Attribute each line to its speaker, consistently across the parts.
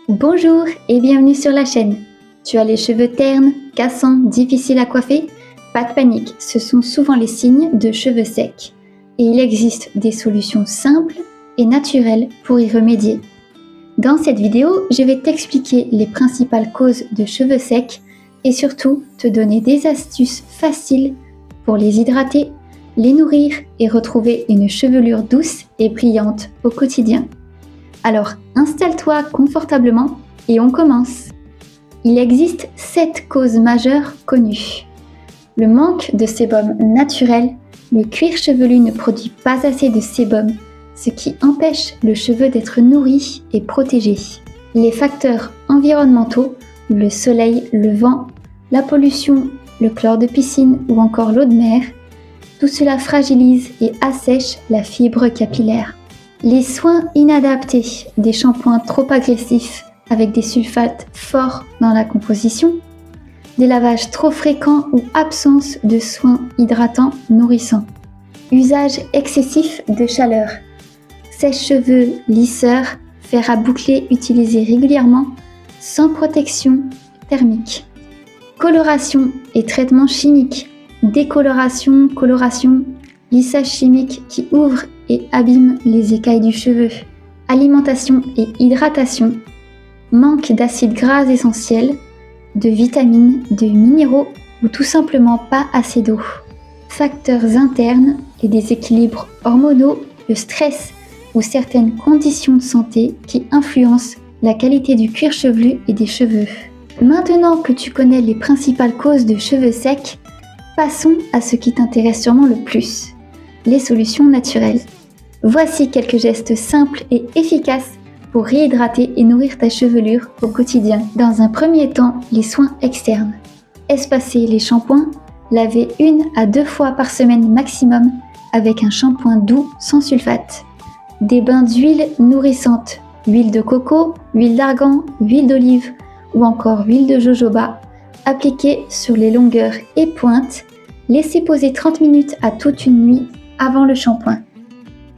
Speaker 1: Bonjour et bienvenue sur la chaîne. Tu as les cheveux ternes, cassants, difficiles à coiffer? Pas de panique, ce sont souvent les signes de cheveux secs. Et il existe des solutions simples et naturelles pour y remédier. Dans cette vidéo, je vais t'expliquer les principales causes de cheveux secs et surtout te donner des astuces faciles pour les hydrater, les nourrir et retrouver une chevelure douce et brillante au quotidien. Alors installe-toi confortablement et on commence. Il existe 7 causes majeures connues. Le manque de sébum naturel, le cuir chevelu ne produit pas assez de sébum, ce qui empêche le cheveu d'être nourri et protégé. Les facteurs environnementaux, le soleil, le vent, la pollution, le chlore de piscine ou encore l'eau de mer, tout cela fragilise et assèche la fibre capillaire. Les soins inadaptés, des shampoings trop agressifs avec des sulfates forts dans la composition, des lavages trop fréquents ou absence de soins hydratants nourrissants, usage excessif de chaleur, sèche-cheveux, lisseur, fer à boucler utilisé régulièrement sans protection thermique, coloration et traitements chimiques, décoloration, coloration, lissage chimique qui ouvre et abîme les écailles du cheveu, alimentation et hydratation, manque d'acides gras essentiels, de vitamines, de minéraux ou tout simplement pas assez d'eau, facteurs internes et déséquilibres hormonaux, le stress ou certaines conditions de santé qui influencent la qualité du cuir chevelu et des cheveux. Maintenant que tu connais les principales causes de cheveux secs, passons à ce qui t'intéresse sûrement le plus, les solutions naturelles. Voici quelques gestes simples et efficaces pour réhydrater et nourrir ta chevelure au quotidien. Dans un premier temps, les soins externes. Espacer les shampoings, laver 1 à 2 fois par semaine maximum avec un shampoing doux sans sulfate. Des bains d'huile nourrissante, huile de coco, huile d'argan, huile d'olive ou encore huile de jojoba, appliquée sur les longueurs et pointes, laissez poser 30 minutes à toute une nuit avant le shampoing.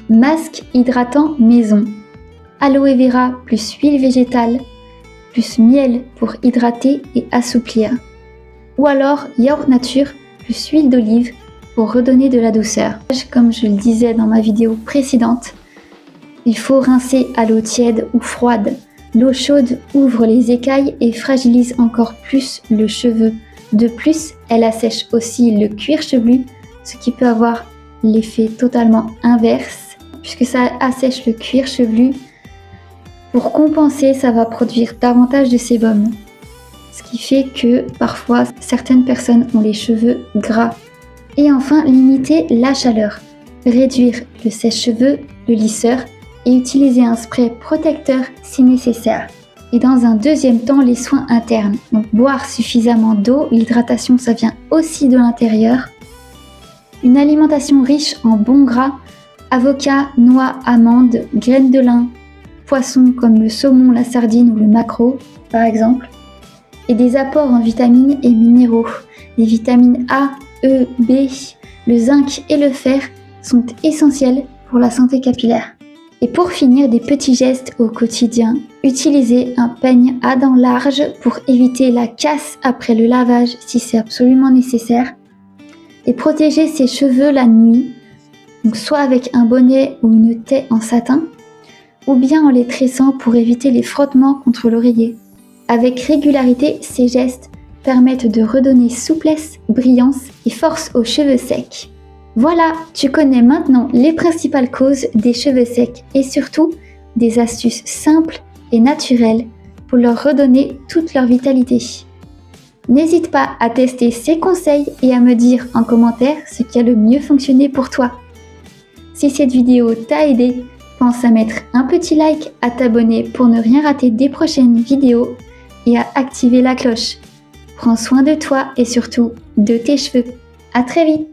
Speaker 1: Masque hydratant maison. Aloe vera plus huile végétale plus miel pour hydrater et assouplir. Ou alors yaourt nature plus huile d'olive pour redonner de la douceur. Comme je le disais dans ma vidéo précédente, il faut rincer à l'eau tiède ou froide. L'eau chaude ouvre les écailles et fragilise encore plus le cheveu. De plus, elle assèche aussi le cuir chevelu, ce qui peut avoir l'effet totalement inverse, puisque ça assèche le cuir chevelu. Pour compenser, ça va produire davantage de sébum, ce qui fait que parfois certaines personnes ont les cheveux gras. Et enfin, limiter la chaleur, réduire le sèche-cheveux, le lisseur et utiliser un spray protecteur si nécessaire. Et dans un deuxième temps, les soins internes, donc boire suffisamment d'eau, l'hydratation ça vient aussi de l'intérieur. Une alimentation riche en bons gras, avocat, noix, amandes, graines de lin, poissons comme le saumon, la sardine ou le maquereau par exemple, et des apports en vitamines et minéraux. Les vitamines A, E, B, le zinc et le fer sont essentiels pour la santé capillaire. Et pour finir, des petits gestes au quotidien. Utilisez un peigne à dents larges pour éviter la casse après le lavage si c'est absolument nécessaire. Et protéger ses cheveux la nuit, donc soit avec un bonnet ou une taie en satin, ou bien en les tressant pour éviter les frottements contre l'oreiller. Avec régularité, ces gestes permettent de redonner souplesse, brillance et force aux cheveux secs. Voilà, tu connais maintenant les principales causes des cheveux secs et surtout des astuces simples et naturelles pour leur redonner toute leur vitalité. N'hésite pas à tester ces conseils et à me dire en commentaire ce qui a le mieux fonctionné pour toi. Si cette vidéo t'a aidé, pense à mettre un petit like, à t'abonner pour ne rien rater des prochaines vidéos et à activer la cloche. Prends soin de toi et surtout de tes cheveux. À très vite!